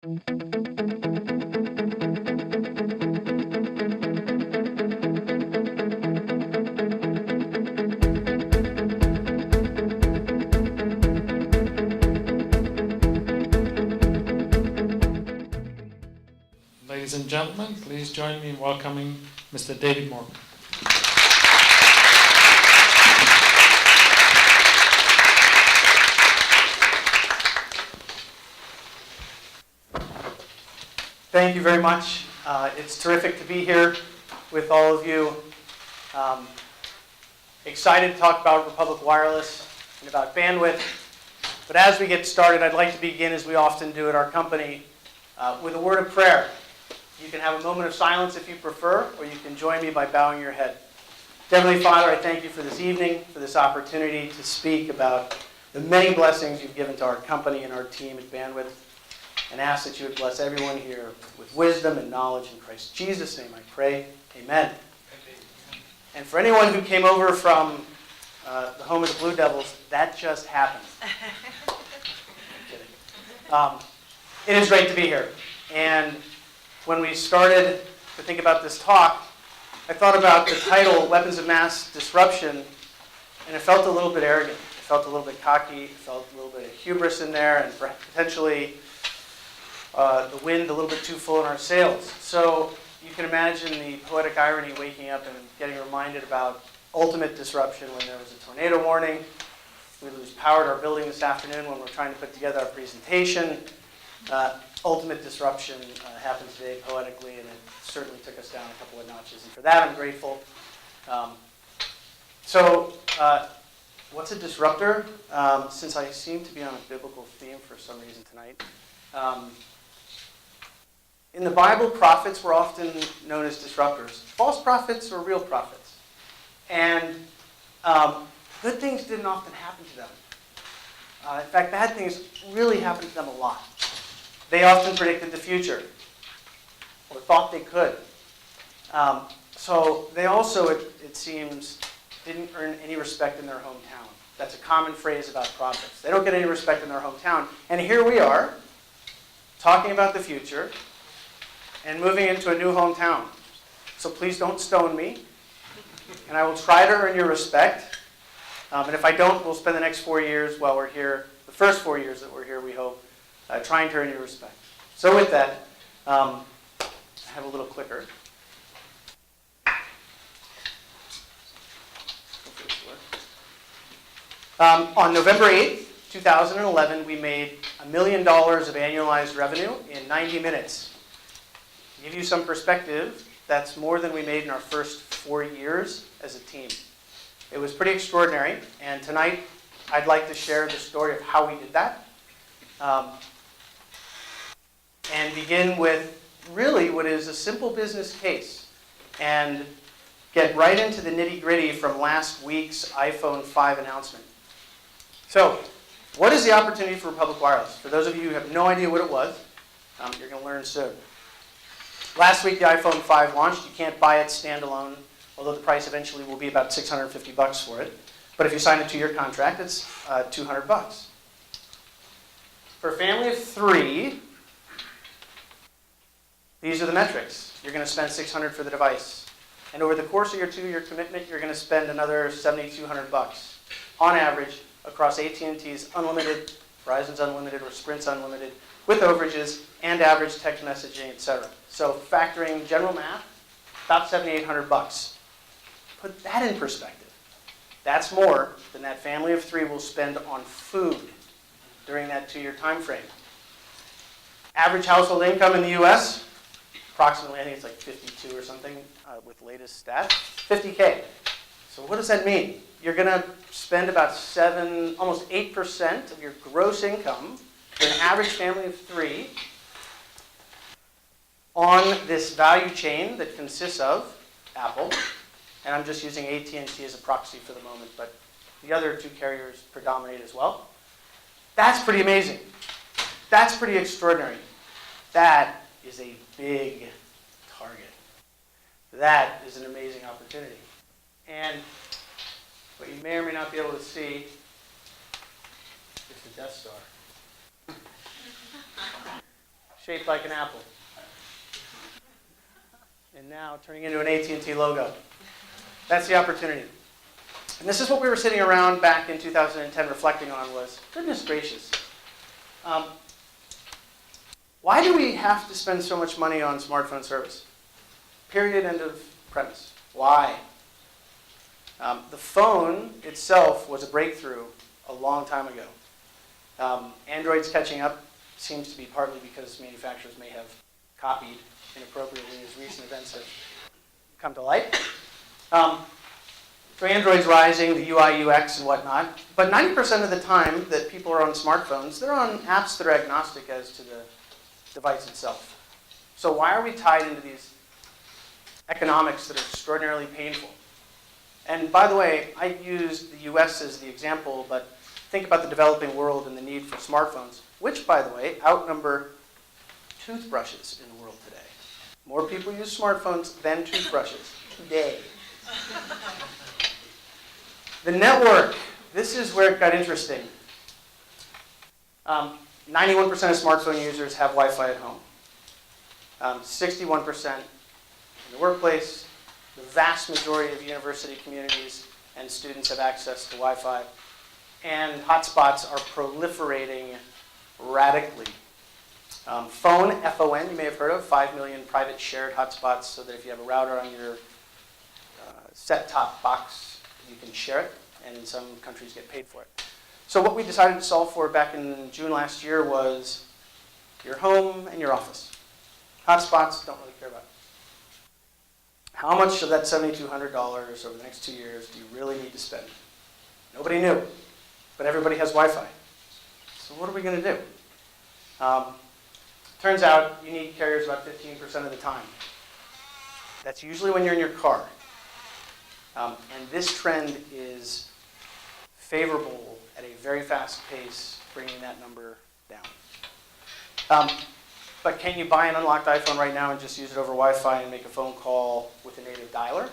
Ladies and gentlemen, please join me in welcoming Mr. David Morken. Thank you very much. It's terrific to be here with all of you. Excited to talk about Republic Wireless and about bandwidth. But as we get started, I'd like to begin, as we often do at our company, with a word of prayer. You can have a moment of silence if you prefer, or you can join me by bowing your head. Heavenly Father, I thank you for this evening, for this opportunity to speak about the many blessings you've given to our company and our team at Bandwidth, and ask that you would bless everyone here with wisdom and knowledge. In Christ Jesus' name I pray. Amen. And for anyone who came over from the home of the Blue Devils, that just happened. I'm kidding. It is great to be here. And when we started to think about this talk, I thought about the title, Weapons of Mass Disruption, and it felt a little bit arrogant. It felt a little bit cocky. It felt a little bit of hubris in there, and potentially the wind a little bit too full in our sails. So you can imagine the poetic irony waking up and getting reminded about ultimate disruption when there was a tornado warning. We lose power to our building this afternoon when we're trying to put together our presentation. Ultimate disruption happened today poetically, and it certainly took us down a couple of notches. And for that, I'm grateful. What's a disruptor? Since I seem to be on a biblical theme for some reason tonight. In the Bible, prophets were often known as disruptors. False prophets or real prophets. And good things didn't often happen to them. In fact, bad things really happened to them a lot. They often predicted the future, or thought they could. So they also, it seems, didn't earn any respect in their hometown. That's a common phrase about prophets. They don't get any respect in their hometown. And here we are, talking about the future, and moving into a new hometown. So please don't stone me, and I will try to earn your respect. And if I don't, we'll spend the next 4 years while we're here, the first 4 years that we're here, we hope, trying to earn your respect. So with that, I have a little clicker. On November 8th, 2011, we made $1 million of annualized revenue in 90 minutes. To give you some perspective, that's more than we made in our first 4 years as a team. It was pretty extraordinary, and tonight I'd like to share the story of how we did that. And begin with really what is a simple business case and get right into the nitty-gritty from last week's iPhone 5 announcement. So, what is the opportunity for Republic Wireless? For those of you who have no idea what it was, you're going to learn soon. Last week the iPhone 5 launched. You can't buy it standalone, although the price eventually will be about $650 for it. But if you sign a 2-year contract, it's $200. For a family of 3, these are the metrics. You're going to spend $600 for the device. And over the course of your 2-year commitment, you're going to spend another $7,200 on average across AT&T's Unlimited, Verizon's Unlimited, or Sprint's Unlimited, with overages and average text messaging, etc. So factoring general math, about $7,800. Put that in perspective. That's more than that family of 3 will spend on food during that 2-year time frame. Average household income in the U.S., approximately, I think it's like 52 or something with latest stats, 50K. So what does that mean? You're going to spend about almost 8% of your gross income for an average family of 3 on this value chain that consists of Apple, and I'm just using AT&T as a proxy for the moment, but the other 2 carriers predominate as well. That's pretty amazing. That's pretty extraordinary. That is a big target. That is an amazing opportunity. And what you may or may not be able to see is the Death Star. shaped like an apple. And now turning into an AT&T logo. That's the opportunity. And this is what we were sitting around back in 2010 reflecting on was, goodness gracious, why do we have to spend so much money on smartphone service? Period, end of premise. Why? The phone itself was a breakthrough a long time ago. Android's catching up seems to be partly because manufacturers may have copied inappropriately as recent events have come to light. So Android's rising, the UI, UX, and whatnot. But 90% of the time that people are on smartphones, they're on apps that are agnostic as to the device itself. So why are we tied into these economics that are extraordinarily painful? And by the way, I used the US as the example, but think about the developing world and the need for smartphones, which, by the way, outnumber toothbrushes in the world today. More people use smartphones than toothbrushes today. The network, this is where it got interesting. 91% of smartphone users have Wi-Fi at home. 61% in the workplace. The vast majority of university communities and students have access to Wi-Fi. And hotspots are proliferating radically. Phone, F-O-N, you may have heard of, 5 million private shared hotspots so that if you have a router on your set-top box, you can share it, and some countries get paid for it. So what we decided to solve for back in June last year was your home and your office. Hotspots, don't really care about. How much of that $7,200 over the next 2 years do you really need to spend? Nobody knew, but everybody has Wi-Fi. So what are we going to do? Turns out you need carriers about 15% of the time. That's usually when you're in your car. And this trend is favorable at a very fast pace, bringing that number down. But can you buy an unlocked iPhone right now and just use it over Wi-Fi and make a phone call with a native dialer?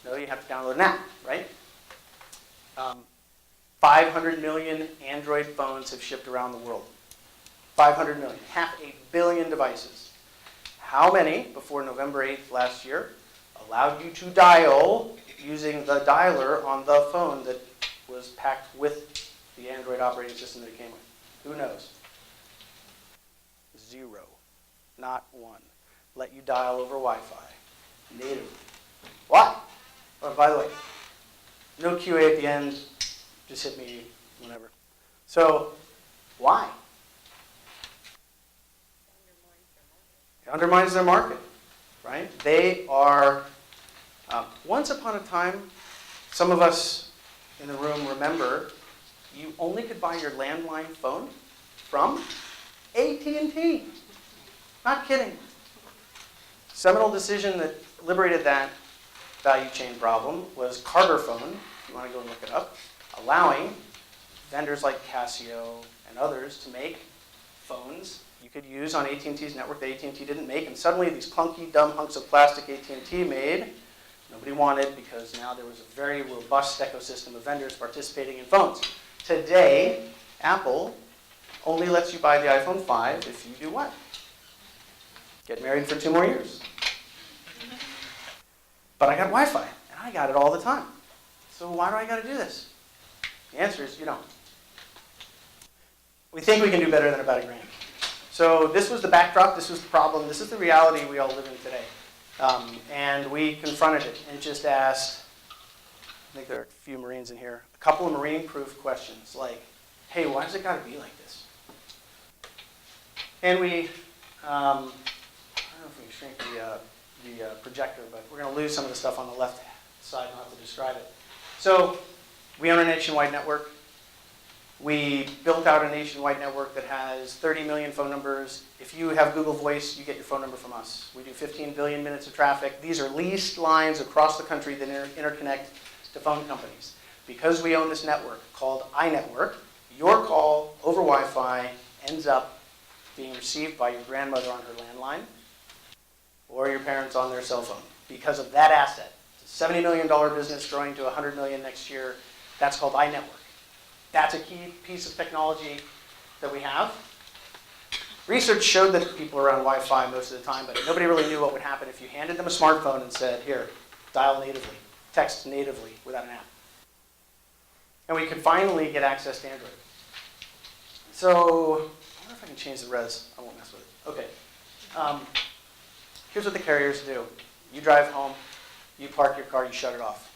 No, you have to download an app, right? 500 million Android phones have shipped around the world. 500 million, 500 million devices. How many, before November 8th last year, allowed you to dial using the dialer on the phone that was packed with the Android operating system that it came with? Who knows? 0, not 1. Let you dial over Wi-Fi, natively. Why? Oh, by the way, no QA at the end, just hit me whenever. So, why? It undermines their market, right? They are, once upon a time, some of us in the room remember, you only could buy your landline phone from AT&T. Not kidding. Seminal decision that liberated that value chain problem was Carter phone, if you want to go and look it up, allowing vendors like Casio and others to make phones you could use on AT&T's network that AT&T didn't make, and suddenly these clunky, dumb hunks of plastic AT&T made, nobody wanted because now there was a very robust ecosystem of vendors participating in phones. Today, Apple only lets you buy the iPhone 5 if you do what? Get married for 2 more years. But I got Wi-Fi, and I got it all the time. So why do I got to do this? The answer is you don't. We think we can do better than about $1,000. So this was the backdrop, this was the problem, this is the reality we all live in today. And we confronted it and just asked, I think there are a few Marines in here, a couple of Marine-proof questions like, hey, why does it got to be like this? And we, I don't know if we can shrink the projector, but we're going to lose some of the stuff on the left side, I'll have to describe it. So we own a nationwide network. We built out a nationwide network that has 30 million phone numbers. If you have Google Voice, you get your phone number from us. We do 15 billion minutes of traffic. These are leased lines across the country that interconnect to phone companies. Because we own this network called iNetwork, your call over Wi-Fi ends up being received by your grandmother on her landline or your parents on their cell phone because of that asset. It's a $70 million business growing to $100 million next year. That's called iNetwork. That's a key piece of technology that we have. Research showed that people were on Wi-Fi most of the time, but nobody really knew what would happen if you handed them a smartphone and said, here, dial natively, text natively without an app. And we could finally get access to Android. So, I wonder if I can change the res. I won't mess with it. Okay. Here's what the carriers do. You drive home, you park your car, you shut it off.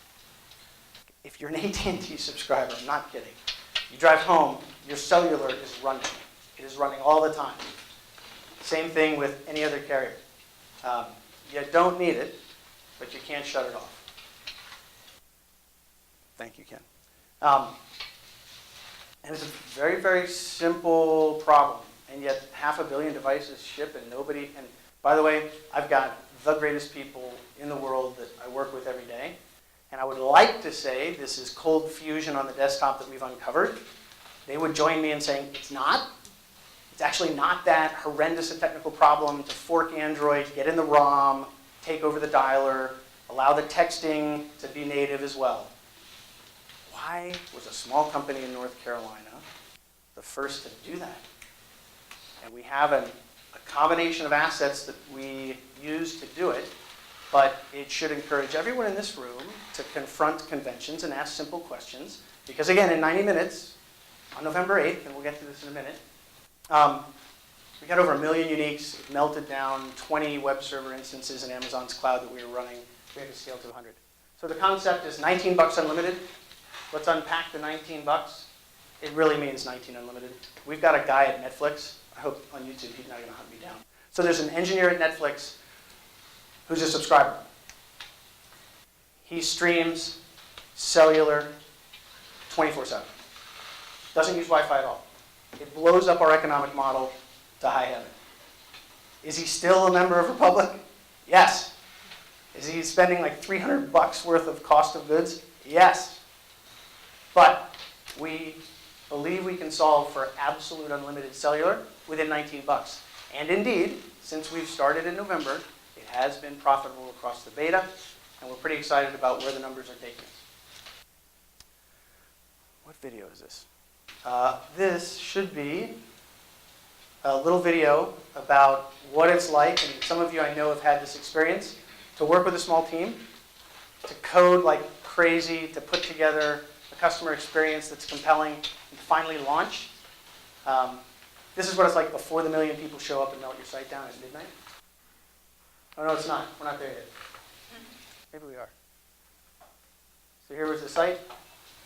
If you're an AT&T subscriber, I'm not kidding, you drive home, your cellular is running. It is running all the time. Same thing with any other carrier. You don't need it, but you can't shut it off. Thank you, Ken. And it's a very, very simple problem, and yet 500 million devices ship and nobody, and by the way, I've got the greatest people in the world that I work with every day, and I would like to say this is cold fusion on the desktop that we've uncovered. They would join me in saying it's not. It's actually not that horrendous a technical problem to fork Android, get in the ROM, take over the dialer, allow the texting to be native as well. Why was a small company in North Carolina the first to do that? And we have a combination of assets that we use to do it, but it should encourage everyone in this room to confront conventions and ask simple questions, because again, in 90 minutes, on November 8th, and we'll get to this in a minute, we got over 1 million uniques. It melted down 20 web server instances in Amazon's cloud that we were running. We had to scale to 100. So the concept is $19 unlimited. Let's unpack the $19. It really means 19 unlimited. We've got a guy at Netflix. I hope on YouTube he's not going to hunt me down. So there's an engineer at Netflix who's a subscriber. He streams cellular 24/7. Doesn't use Wi-Fi at all. It blows up our economic model to high heaven. Is he still a member of Republic? Yes. Is he spending like $300 worth of cost of goods? Yes. But we believe we can solve for absolute unlimited cellular within $19. And indeed, since we've started in November, it has been profitable across the beta, and we're pretty excited about where the numbers are taking us. What video is this? This should be a little video about what it's like, and some of you I know have had this experience, to work with a small team, to code like crazy, to put together a customer experience that's compelling, and finally launch. This is what it's like before the 1 million people show up and melt your site down at midnight. Oh, no, it's not. We're not there yet. Maybe we are. So here was the site.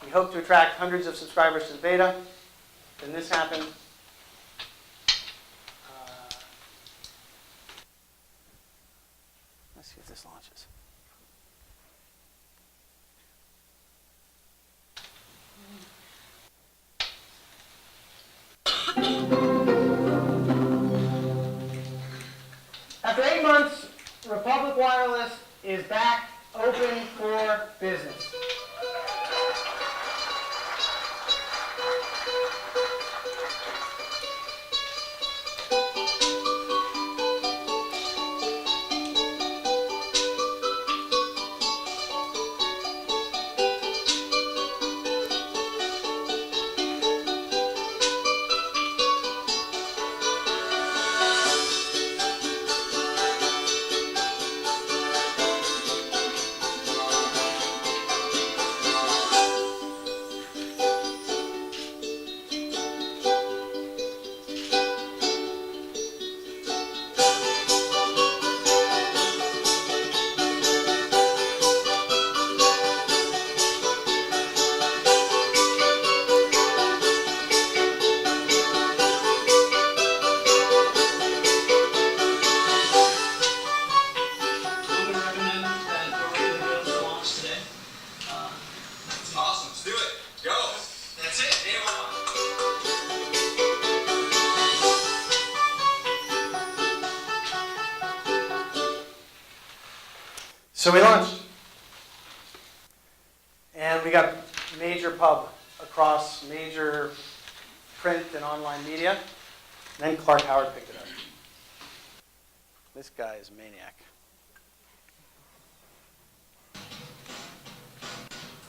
We hope to attract hundreds of subscribers to the beta. Then this happened. Let's see if this launches. After 8 months, Republic Wireless is back open for business. So we launched, and we got major pub across major print and online media. And then Clark Howard picked it up. This guy is a maniac.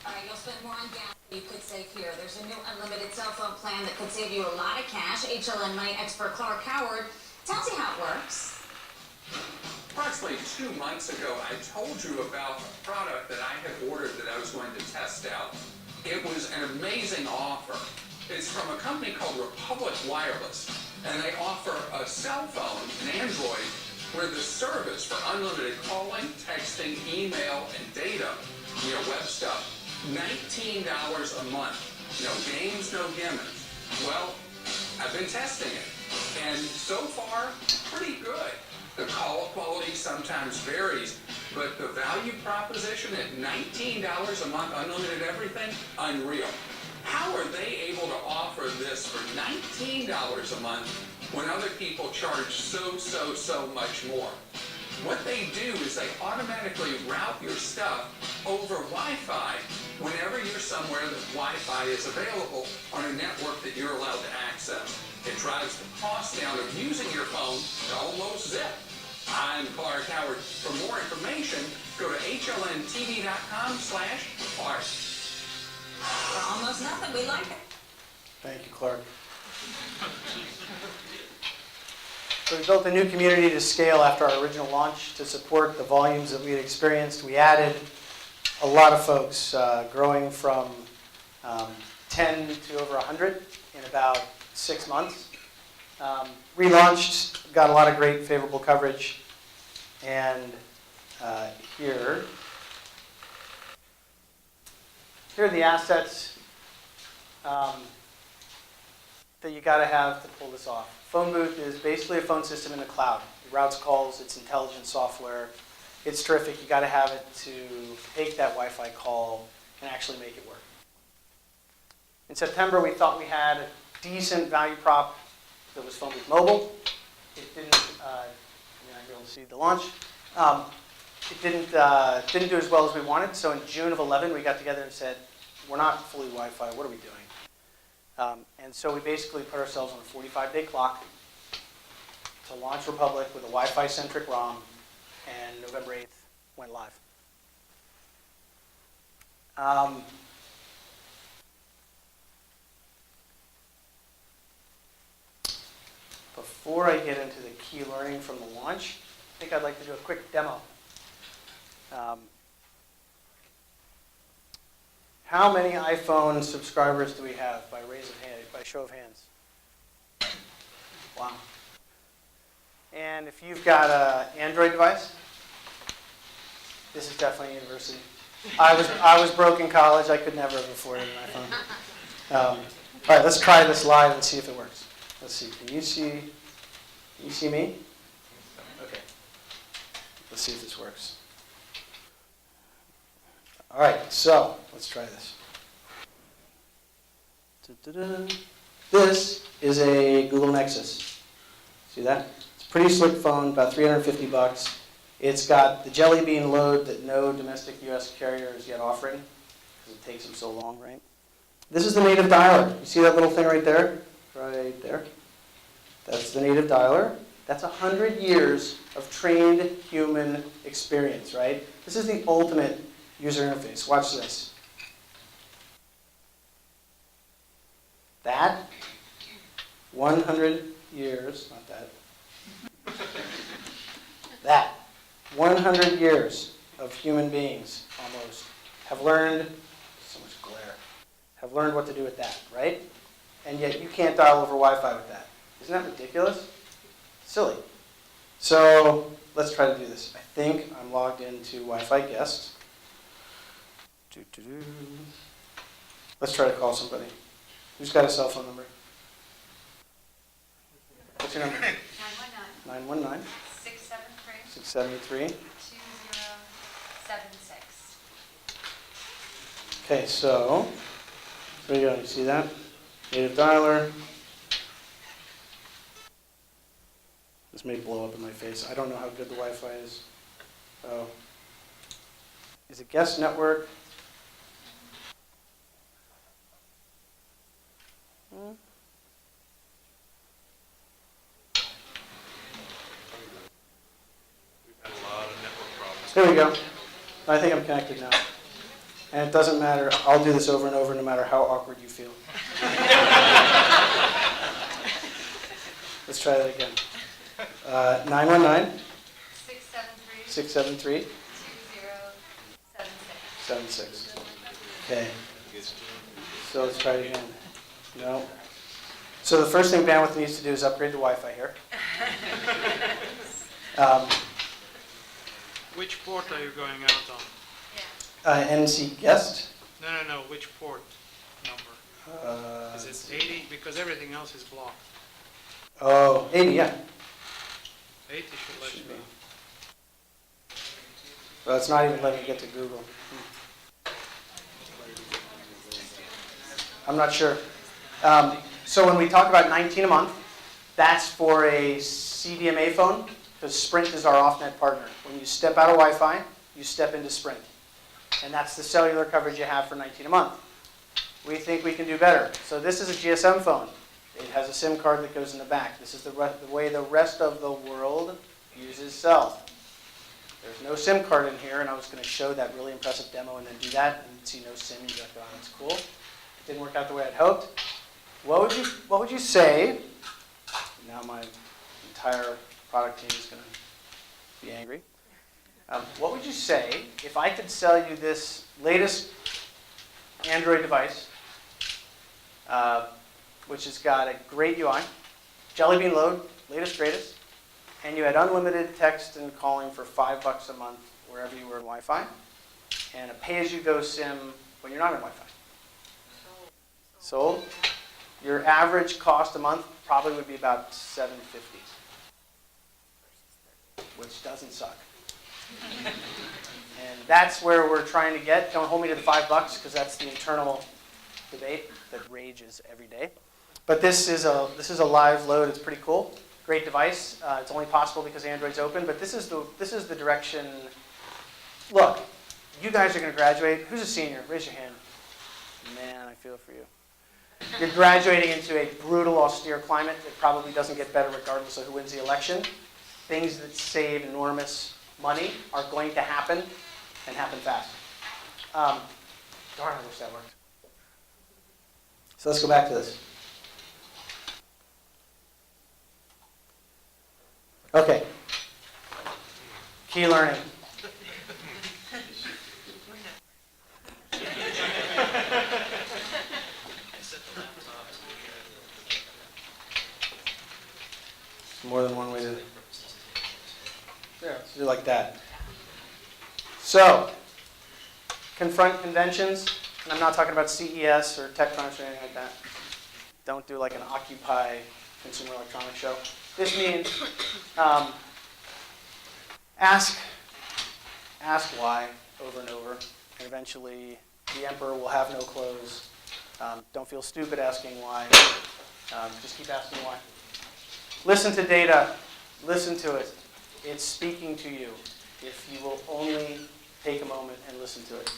All right, you'll spend more on gas than you could save here. There's a new unlimited cell phone plan that could save you a lot of cash. HLN Night expert Clark Howard tells you how it works. Approximately 2 months ago, I told you about a product that I had ordered that I was going to test out. It was an amazing offer. It's from a company called Republic Wireless, and they offer a cell phone, an Android, where the service for unlimited calling, texting, email, and data, web stuff, $19 a month. No games, no gimmicks. Well, I've been testing it, and so far, pretty good. The call quality sometimes varies, but the value proposition at $19 a month, unlimited everything, unreal. How are they able to offer this for $19 a month when other people charge so much more? What they do is they automatically route your stuff over Wi-Fi whenever you're somewhere that Wi-Fi is available on a network that you're allowed to access. It drives the cost down of using your phone to almost zip. I'm Clark Howard. For more information, go to hlntv.com/art. For almost nothing, we like it. Thank you, Clark. So we built a new community to scale after our original launch to support the volumes that we had experienced. We added a lot of folks, growing from 10 to over 100 in about 6 months. Relaunched, got a lot of great favorable coverage, and here are the assets that you got to have to pull this off. Phone booth is basically a phone system in the cloud. It routes calls, it's intelligent software. It's terrific. You got to have it to take that Wi-Fi call and actually make it work. In September, we thought we had a decent value prop that was phone booth mobile. It didn't. You're not able to see the launch. It didn't do as well as we wanted. So in June of 11, we got together and said, we're not fully Wi-Fi. What are we doing? And so we basically put ourselves on a 45-day clock to launch Republic with a Wi-Fi-centric ROM, and November 8th went live. Before I get into the key learning from the launch, I think I'd like to do a quick demo. How many iPhone subscribers do we have by show of hands? Wow. And if you've got an Android device, this is definitely a university. I was broke in college. I could never have afforded an iPhone. All right, let's try this live and see if it works. Let's see. Can you see me? Okay. Let's see if this works. All right, so let's try this. Da-da-da. This is a Google Nexus. See that? It's a pretty slick phone, about $350. It's got the Jelly Bean load that no domestic U.S. carrier is yet offering, because it takes them so long, right? This is the native dialer. You see that little thing right there? Right there. That's the native dialer. That's 100 years of trained human experience, right? This is the ultimate user interface. Watch this. That, 100 years, not that. That, 100 years of human beings, almost, have learned, so much glare, have learned what to do with that, right? And yet you can't dial over Wi-Fi with that. Isn't that ridiculous? Silly. So let's try to do this. I think I'm logged into Wi-Fi guest. Let's try to call somebody. Who's got a cell phone number? What's your number? 919. 919. 673. 673. 2076. Okay, so there you go. You see that? Native dialer. This may blow up in my face. I don't know how good the Wi-Fi is. Oh. Is it guest network? There we go. I think I'm connected now. And it doesn't matter. I'll do this over and over no matter how awkward you feel. Let's try that again. 919 673 673 2076. 76. Okay. So let's try it again. No. So the first thing bandwidth needs to do is upgrade the Wi-Fi here. Which port are you going out on? NC guest. No, which port number? Is it 80? Because everything else is blocked. Oh, 80, yeah. 80 should let you Should be. know. Well, it's not even letting me get to Google. I'm not sure. So when we talk about 19 a month, that's for a CDMA phone, because Sprint is our off-net partner. When you step out of Wi-Fi, you step into Sprint. And that's the cellular coverage you have for 19 a month. We think we can do better. So this is a GSM phone. It has a SIM card that goes in the back. This is the way the rest of the world uses cell. There's no SIM card in here, and I was going to show that really impressive demo and then do that, and you'd see no SIM, and you'd be like, oh, that's cool. It didn't work out the way I'd hoped. What would you say? Now my entire product team is going to be angry. What would you say if I could sell you this latest Android device, which has got a great UI, Jelly Bean load, latest greatest, and you had unlimited text and calling for $5 a month wherever you were in Wi-Fi, and a pay-as-you-go SIM when you're not in Wi-Fi? Sold? Your average cost a month probably would be about $750, which doesn't suck. And that's where we're trying to get. Don't hold me to the $5 because that's the internal debate that rages every day. But this is a live load. It's pretty cool. Great device. It's only possible because Android's open. But this is the direction. Look, you guys are going to graduate. Who's a senior? Raise your hand. Man, I feel for you. You're graduating into a brutal, austere climate that probably doesn't get better regardless of who wins the election. Things that save enormous money are going to happen and happen fast. Darn, I wish that worked. So let's go back to this. Okay. Key learning. More than one way to. There, let's do it like that. So, confront conventions, and I'm not talking about CES or TechCrunch or anything like that. Don't do like an Occupy Consumer Electronics show. This means ask why over and over, and eventually the emperor will have no clothes. Don't feel stupid asking why. Just keep asking why. Listen to data. Listen to it. It's speaking to you if you will only take a moment and listen to it.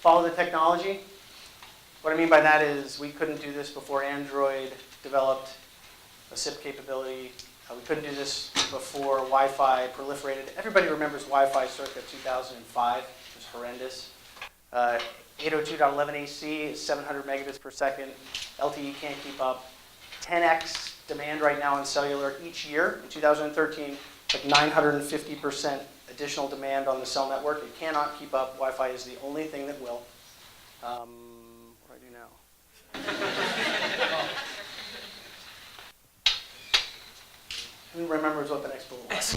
Follow the technology. What I mean by that is we couldn't do this before Android developed a SIP capability. We couldn't do this before Wi-Fi proliferated. Everybody remembers Wi-Fi circa 2005. It was horrendous. 802.11ac is 700 megabits per second. LTE can't keep up. 10x demand right now in cellular each year. In 2013, like 950% additional demand on the cell network. It cannot keep up. Wi-Fi is the only thing that will. What do I do now? Who remembers what the next bullet was?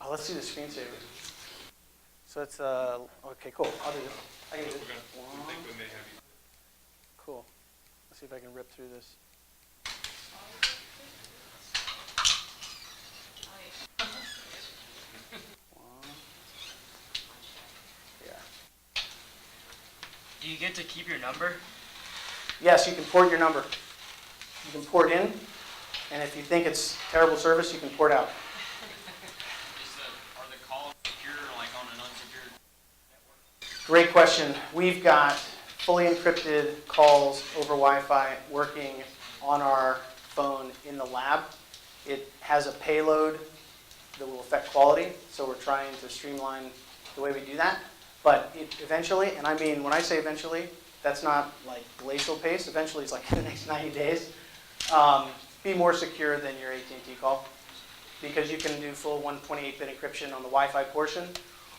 Let's do the screensaver. So it's, okay, cool. I'll do this. I can do this. Cool. Let's see if I can rip through this. Yeah. Do you get to keep your number? Yes, you can port your number. You can port in, and if you think it's terrible service, you can port out. Are the calls secure, like on an unsecured network? Great question. We've got fully encrypted calls over Wi-Fi working on our phone in the lab. It has a payload that will affect quality, so we're trying to streamline the way we do that. But eventually, and I mean, when I say eventually, That's not like glacial pace. Eventually, it's like in the next 90 days. Be more secure than your AT&T call, because you can do full 128-bit encryption on the Wi-Fi portion,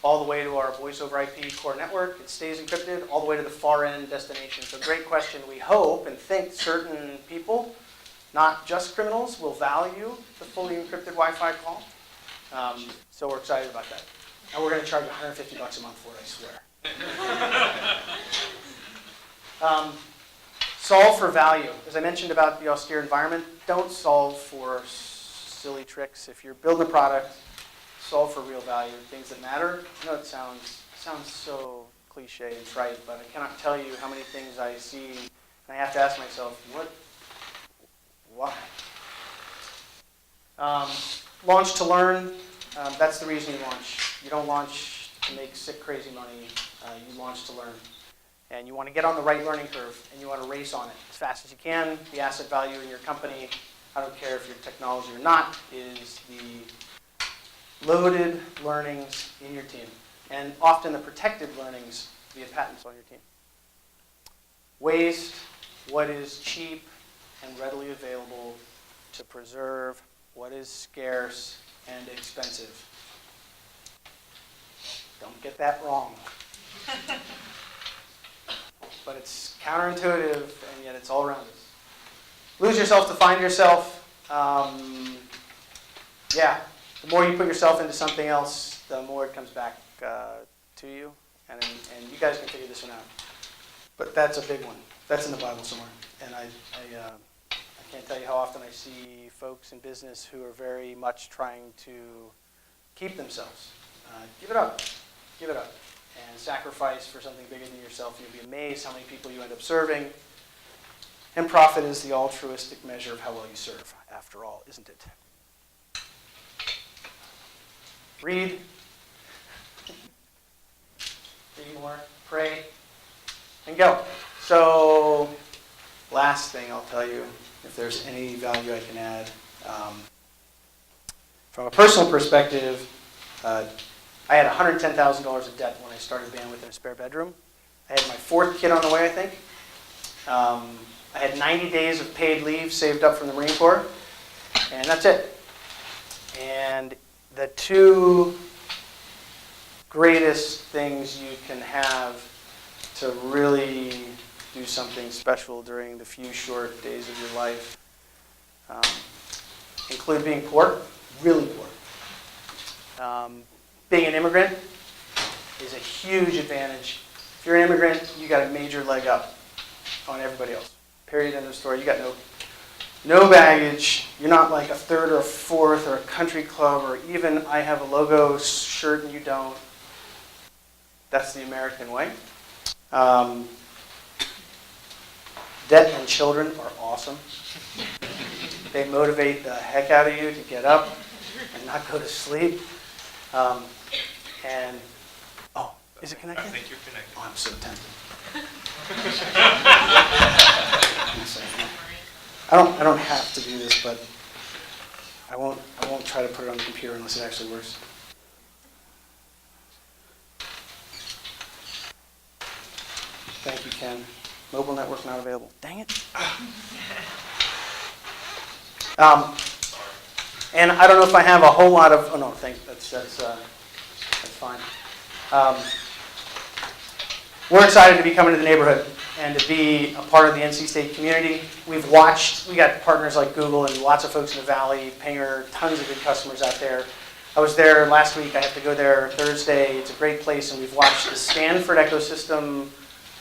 all the way to our voice over IP core network. It stays encrypted all the way to the far end destination. So great question. We hope and think certain people, not just criminals, will value the fully encrypted Wi-Fi call. So we're excited about that. And we're going to charge $150 a month for it, I swear. Solve for value. As I mentioned about the austere environment, don't solve for silly tricks. If you're building a product, solve for real value, things that matter. I know it sounds so cliche and trite, but I cannot tell you how many things I see, and I have to ask myself, why? Launch to learn. That's the reason you launch. You don't launch to make sick, crazy money. You launch to learn. And you want to get on the right learning curve, and you want to race on it as fast as you can. The asset value in your company, I don't care if you're technology or not, is the loaded learnings in your team, and often the protected learnings via patents on your team. Waste what is cheap and readily available to preserve what is scarce and expensive. Don't get that wrong. But it's counterintuitive, and yet it's all around us. Lose yourself to find yourself. Yeah, the more you put yourself into something else, the more it comes back to you. And you guys can figure this one out. But that's a big one. That's in the Bible somewhere. And I can't tell you how often I see folks in business who are very much trying to keep themselves. Give it up. Give it up. And sacrifice for something bigger than yourself. You'll be amazed how many people you end up serving. And profit is the altruistic measure of how well you serve, after all, isn't it? Read. Read more. Pray. And go. So, last thing I'll tell you, if there's any value I can add. From a personal perspective, I had $110,000 of debt when I started Bandwidth in a spare bedroom. I had my fourth kid on the way, I think. I had 90 days of paid leave saved up from the Marine Corps, and that's it. And the two greatest things you can have to really do something special during the few short days of your life include being poor, really poor. Being an immigrant is a huge advantage. If you're an immigrant, you got a major leg up on everybody else. Period, end of story. You got no baggage. You're not like a third or a fourth or a country club, or even I have a logo shirt and you don't. That's the American way. Debt and children are awesome. They motivate the heck out of you to get up and not go to sleep. Is it connected? I think you're connected. Oh, I'm so tempted. I don't have to do this, but I won't try to put it on the computer unless it actually works. Thank you, Ken. Mobile network not available. Dang it. And I don't know if I have a whole lot of. Oh no, that's fine. We're excited to be coming to the neighborhood and to be a part of the NC State community. We got partners like Google and lots of folks in the Valley, Pinger, tons of good customers out there. I was there last week. I have to go there Thursday. It's a great place, and we've watched the Stanford ecosystem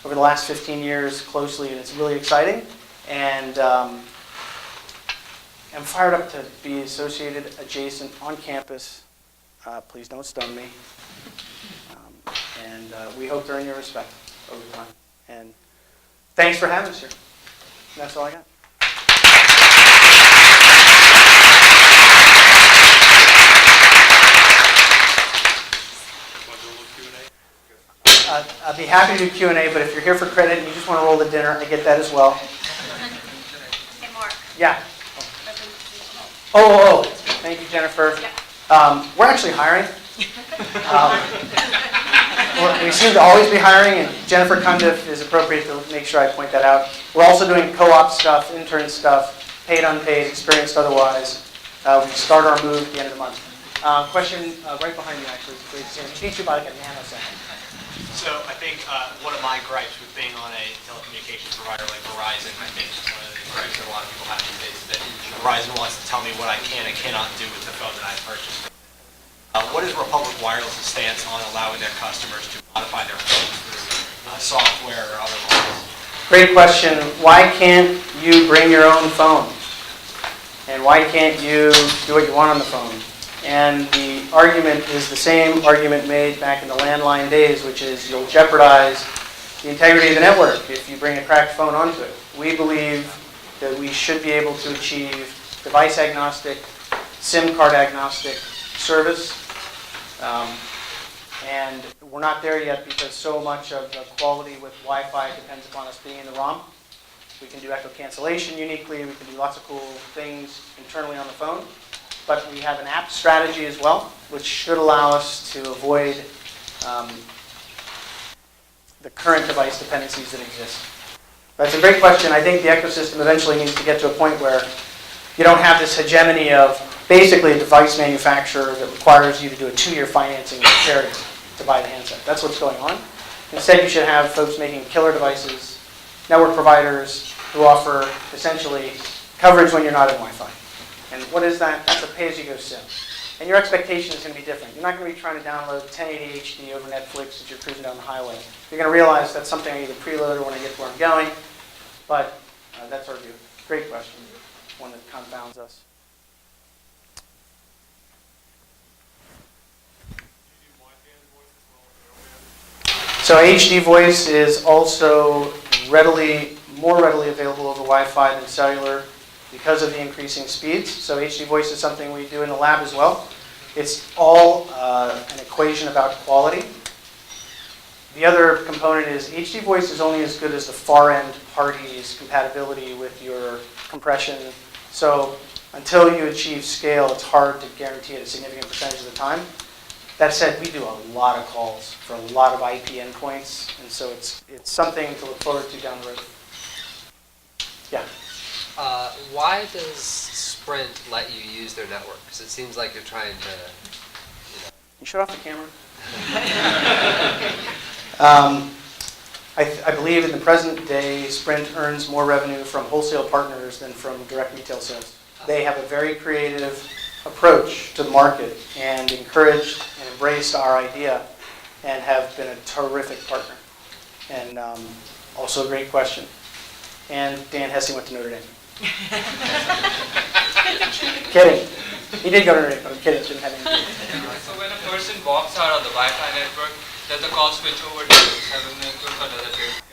over the last 15 years closely, and it's really exciting. And I'm fired up to be associated, adjacent, on campus. Please don't stun me. And we hope to earn your respect over time. And thanks for having us here. And that's all I got. I'd be happy to do Q&A, but if you're here for credit and you just want to roll the dinner, I get that as well. Hey, Mark. Yeah. Oh. Thank you, Jennifer. Yeah. We're actually hiring. We seem to always be hiring, and Jennifer Cundiff is appropriate to make sure I point that out. We're also doing co-op stuff, intern stuff, paid, unpaid, experienced otherwise. We start our move at the end of the month. Question right behind you, actually. Teach you about like a nanosecond. So I think one of my gripes with being on a telecommunications provider like Verizon, I think one of the gripes that a lot of people have these days is that Verizon wants to tell me what I can and cannot do with the phone that I purchased. What is Republic Wireless's stance on allowing their customers to modify their phones through software or otherwise? Great question. Why can't you bring your own phone? And why can't you do what you want on the phone? And the argument is the same argument made back in the landline days, which is you'll jeopardize the integrity of the network if you bring a cracked phone onto it. We believe that we should be able to achieve device agnostic, SIM card agnostic service. And we're not there yet because so much of the quality with Wi-Fi depends upon us being in the ROM. We can do echo cancellation uniquely. We can do lots of cool things internally on the phone. But we have an app strategy as well, which should allow us to avoid the current device dependencies that exist. That's a great question. I think the ecosystem eventually needs to get to a point where you don't have this hegemony of basically a device manufacturer that requires you to do a 2-year financing with a carrier to buy the handset. That's what's going on. Instead, you should have folks making killer devices, network providers who offer essentially coverage when you're not in Wi-Fi. And what is that? That's a pay-as-you-go SIM. And your expectation is going to be different. You're not going to be trying to download 1080 HD over Netflix as you're cruising down the highway. You're going to realize that's something I either preload or when I get to where I'm going. But that's our view. Great question. One that confounds us. So HD voice is also more readily available over Wi-Fi than cellular because of the increasing speeds. So HD voice is something we do in the lab as well. It's all an equation about quality. The other component is HD voice is only as good as the far end party's compatibility with your compression. So until you achieve scale, it's hard to guarantee it a significant percentage of the time. That said, we do a lot of calls for a lot of IP endpoints, and so it's something to look forward to down the road. Yeah. Why does Sprint let you use their network? Because it seems like you're trying to, You shut off the camera. I believe in the present day, Sprint earns more revenue from wholesale partners than from direct retail sales. They have a very creative approach to the market and encouraged and embraced our idea and have been a terrific partner. And also a great question. And Dan Hesse went to Notre Dame. Kidding. He did go to Notre Dame, but I'm kidding. Didn't have anything. So when a person walks out of the Wi-Fi network, does the call switch over to 7 network or does it?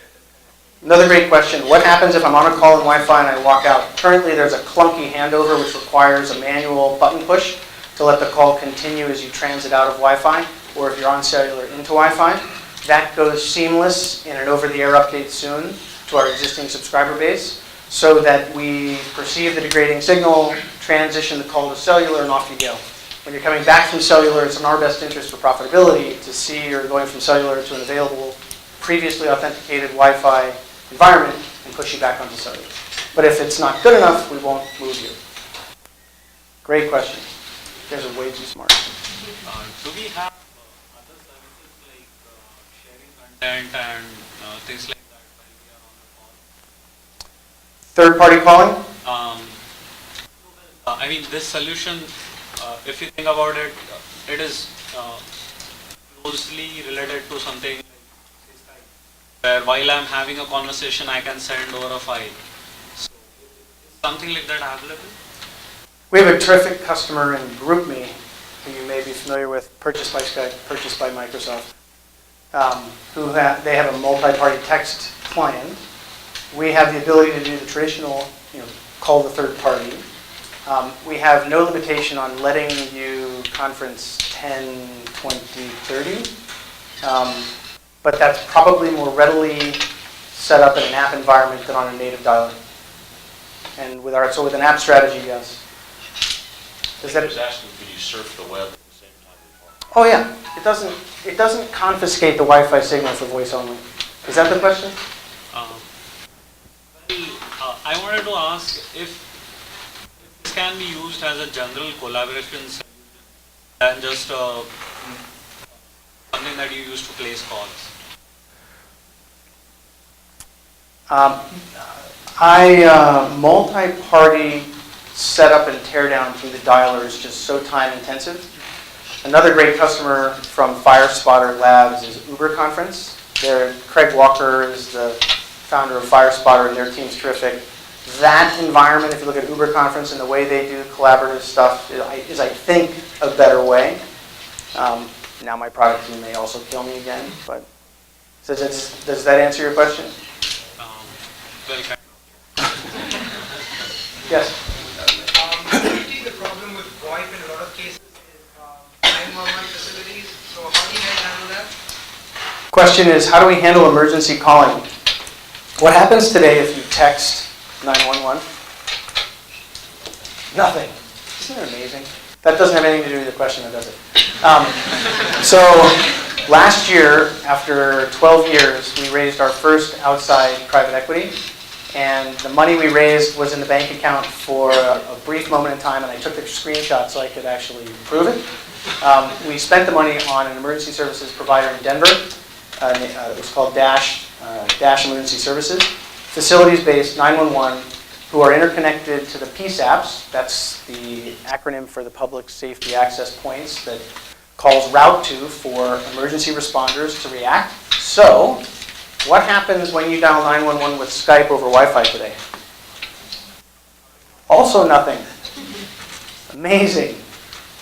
Another great question. What happens if I'm on a call in Wi-Fi and I walk out? Currently, there's a clunky handover which requires a manual button push to let the call continue as you transit out of Wi-Fi, or if you're on cellular into Wi-Fi. That goes seamless in an over-the-air update soon to our existing subscriber base, so that we perceive the degrading signal, transition the call to cellular, and off you go. When you're coming back from cellular, it's in our best interest for profitability to see you're going from cellular to an available, previously authenticated Wi-Fi environment and push you back onto cellular. But if it's not good enough, we won't move you. Great question. You guys are way too smart. Do we have other services like sharing content and things like that while we are on the call? Third-party calling? I mean, this solution, if you think about it, it is closely related to something like where while I'm having a conversation, I can send over a file. So, is something like that available? We have a terrific customer in GroupMe, who you may be familiar with, purchased by Skype, purchased by Microsoft, they have a multi-party text client. We have the ability to do the traditional, call the third party. We have no limitation on letting you conference 10, 20, 30. But that's probably more readily set up in an app environment than on a native dialer. And with an app strategy, yes. I was asking, could you surf the web at the same time? Oh yeah, it doesn't confiscate the Wi-Fi signal for voice only. Is that the question? I wanted to ask if this can be used as a general collaboration solution than just something that you use to place calls. Multi-party setup and teardown through the dialer is just so time intensive. Another great customer from FireSpotter Labs is Uber Conference. Craig Walker is the founder of FireSpotter, and their team's terrific. That environment, if you look at Uber Conference and the way they do collaborative stuff, is I think, a better way. Now my product team may also kill me again, but does that answer your question? Well, Yes. Usually the problem with VoIP in a lot of cases is 911 facilities. So how do you guys handle that? Question is, how do we handle emergency calling? What happens today if you text 911? Nothing. Isn't it amazing? That doesn't have anything to do with the question, does it? So last year, after 12 years, we raised our first outside private equity. And the money we raised was in the bank account for a brief moment in time, and I took the screenshot so I could actually prove it. We spent the money on an emergency services provider in Denver. It was called Dash Emergency Services. Facilities-based 911 who are interconnected to the PSAPs. That's the acronym for the Public Safety Access Points that calls route to for emergency responders to react. So, what happens when you dial 911 with Skype over Wi-Fi today? Also nothing. Amazing.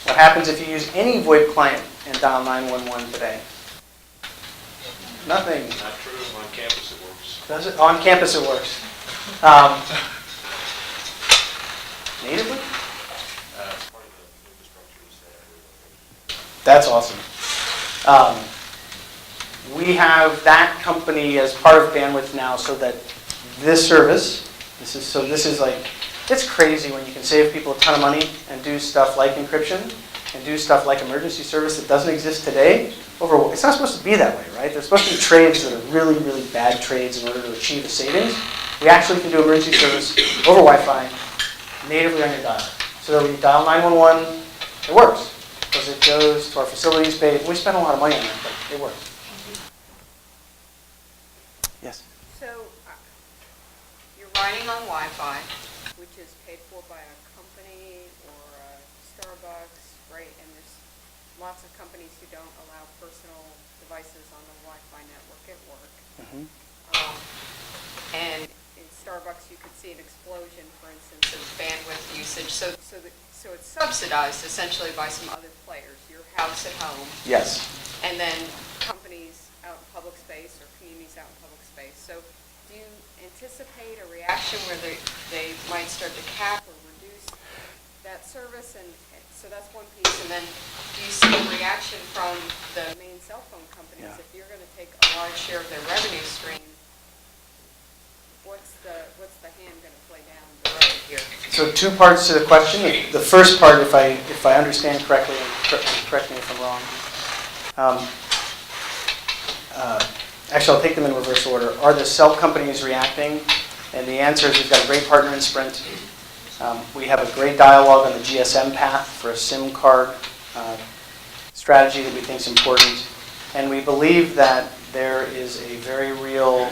What happens if you use any VoIP client and dial 911 today? Nothing. Not true. On campus it works. Does it? On campus it works. Natively? It's part of the infrastructure is that. That's awesome. We have that company as part of Bandwidth now, so that this service, this is like, it's crazy when you can save people a ton of money and do stuff like encryption and do stuff like emergency service that doesn't exist today. It's not supposed to be that way, right? There's supposed to be trades that are really, really bad trades in order to achieve a savings. We actually can do emergency service over Wi-Fi natively on your dial. So that when you dial 911, it works because it goes to our facilities page. We spend a lot of money on it, but it works. Yes. So, you're riding on Wi-Fi, which is paid for by a company or a Starbucks, right? And there's lots of companies who don't allow personal devices on the Wi-Fi network at work. Mm-hmm. And in Starbucks, you could see an explosion, for instance, of bandwidth usage. So it's subsidized essentially by some other players, your house at home, Yes. and then companies out in public space or communities out in public space. So do you anticipate a reaction where they might start to cap or reduce that service? And so that's one piece. And then do you see a reaction from the main cell phone companies? Yeah. If you're going to take a large share of their revenue stream, what's the hand going to play down the road here? So two parts to the question. The first part, if I understand correctly, and correct me if I'm wrong. Actually, I'll take them in reverse order. Are the cell companies reacting? And the answer is we've got a great partner in Sprint. We have a great dialogue on the GSM path for a SIM card strategy that we think is important. And we believe that there is a very real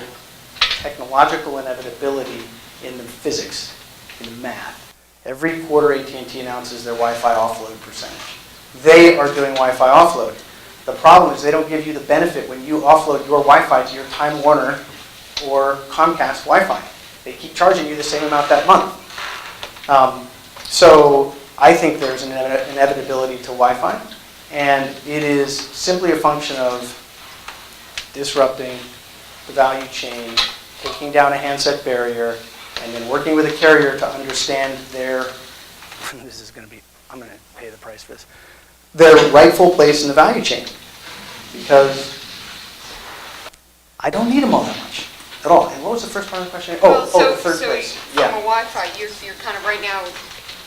technological inevitability in the physics, in the math. Every quarter, AT&T announces their Wi-Fi offload percentage. They are doing Wi-Fi offload. The problem is they don't give you the benefit when you offload your Wi-Fi to your Time Warner or Comcast Wi-Fi. They keep charging you the same amount that month. So I think there's an inevitability to Wi-Fi, and it is simply a function of disrupting the value chain, taking down a handset barrier, and then working with a carrier to understand their, this is going to be, I'm going to pay the price for this, their rightful place in the value chain. Because I don't need them all that much at all. And what was the first part of the question? The third place. From a Wi-Fi, you're kind of right now,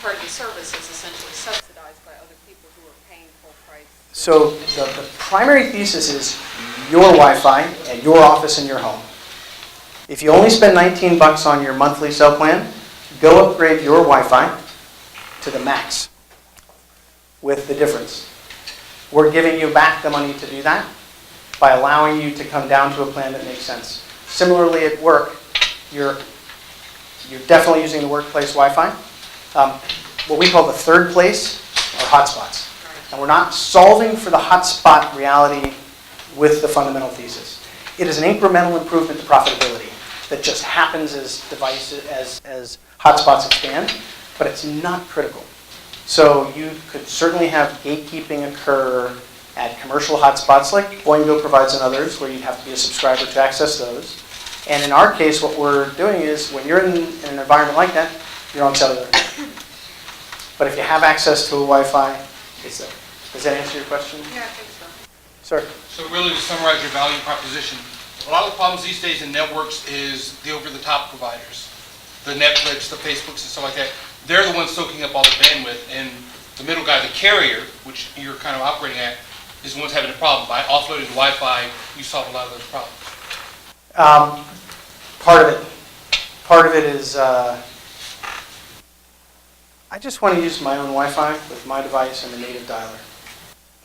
part of the service is essentially subsidized by other people who are paying full price. So the primary thesis is your Wi-Fi at your office in your home. If you only spend $19 on your monthly cell plan, go upgrade your Wi-Fi to the max with the difference. We're giving you back the money to do that by allowing you to come down to a plan that makes sense. Similarly at work, you're definitely using the workplace Wi-Fi. What we call the third place are hotspots. And we're not solving for the hotspot reality with the fundamental thesis. It is an incremental improvement to profitability that just happens as devices, as hotspots expand, but it's not critical. So you could certainly have gatekeeping occur at commercial hotspots like Boingo provides and others, where you'd have to be a subscriber to access those. And in our case, what we're doing is when you're in an environment like that, you're on cellular. But if you have access to a Wi-Fi, it's there. Does that answer your question? Yeah, I think so. Sir? So really, to summarize your value proposition, a lot of the problems these days in networks is the over-the-top providers, the Netflix, the Facebooks, and stuff like that. They're the ones soaking up all the bandwidth, and the middle guy, the carrier, which you're kind of operating at, is the one's having a problem. By offloading the Wi-Fi, you solve a lot of those problems. Part of it. Part of it is I just want to use my own Wi-Fi with my device and the native dialer.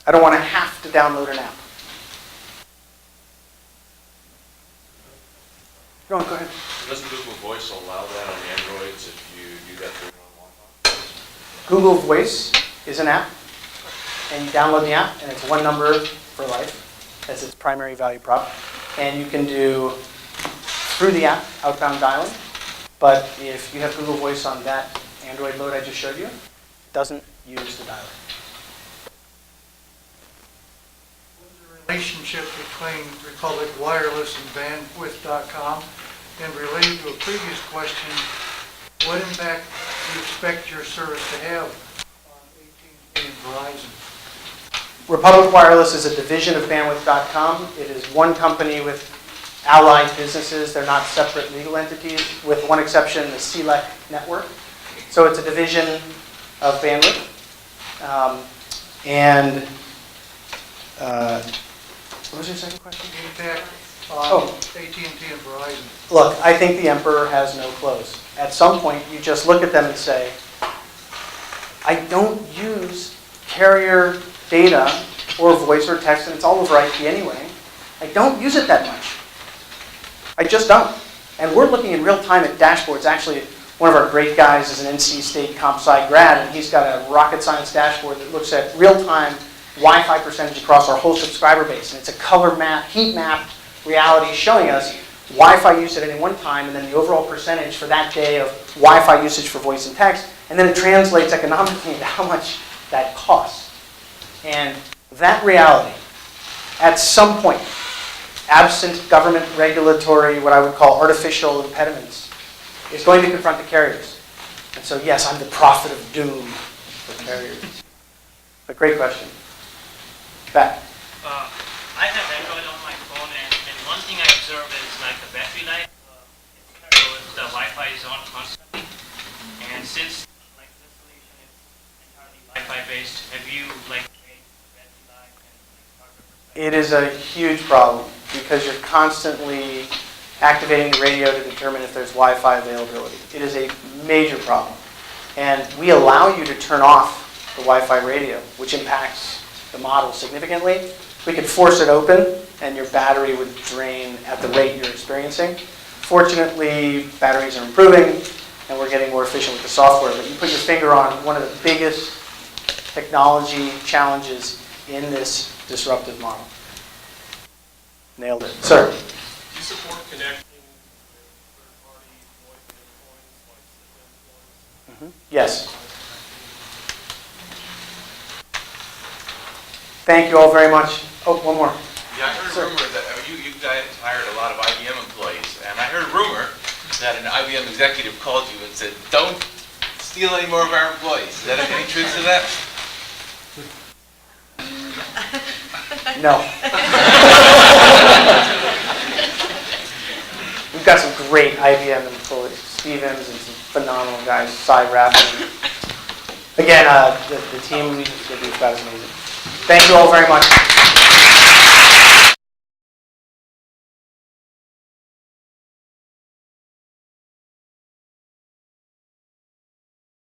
I don't want to have to download an app. Go ahead. Doesn't Google Voice allow that on Androids if you do that through Wi-Fi? Google Voice is an app, and you download the app, and it's one number for life. That's its primary value prop. And you can do, through the app, outbound dialing. But if you have Google Voice on that Android load I just showed you, it doesn't use the dialer. Relationship between Republic Wireless and bandwidth.com, and related to a previous question, what impact do you expect your service to have on AT&T and Verizon? Republic Wireless is a division of bandwidth.com. It is one company with allied businesses. They're not separate legal entities, with one exception, the CLEC network. So it's a division of bandwidth. What was your second question? Impact on AT&T and Verizon. Look, I think the emperor has no clothes. At some point, you just look at them and say, I don't use carrier data or voice or text, and it's all over IP anyway. I don't use it that much. I just don't. And we're looking in real time at dashboards. Actually, one of our great guys is an NC State comp sci grad, and he's got a rocket science dashboard that looks at real-time Wi-Fi percentage across our whole subscriber base. And it's a color map, heat map reality showing us Wi-Fi use at any one time, and then the overall percentage for that day of Wi-Fi usage for voice and text, and then it translates economically into how much that costs. And that reality, at some point, absent government regulatory, what I would call artificial impediments, is going to confront the carriers. And so yes, I'm the prophet of doom for carriers. But great question. Back. I have Android on my phone, and one thing I observe is like the battery life. The Wi-Fi is on constantly, and since like this solution is entirely Wi-Fi based, have you like changed the battery life and It is a huge problem because you're constantly activating the radio to determine if there's Wi-Fi availability. It is a major problem, and we allow you to turn off the Wi-Fi radio, which impacts the model significantly. We could force it open and your battery would drain at the rate you're experiencing. Fortunately, batteries are improving and we're getting more efficient with the software, but you put your finger on one of the biggest technology challenges in this disruptive model. Nailed it. Sir? Do you support connecting with third-party voice endpoints like Yes. Thank you all very much. Oh, one more. Yeah, I heard a rumor that you guys hired a lot of IBM employees, and I heard a rumor that an IBM executive called you and said, don't steal any more of our employees. Is there any truth to that? No. We've got some great IBM employees. Stevens and some phenomenal guys. Cy Raffin. Again, the team that we've got is amazing. Thank you all very much.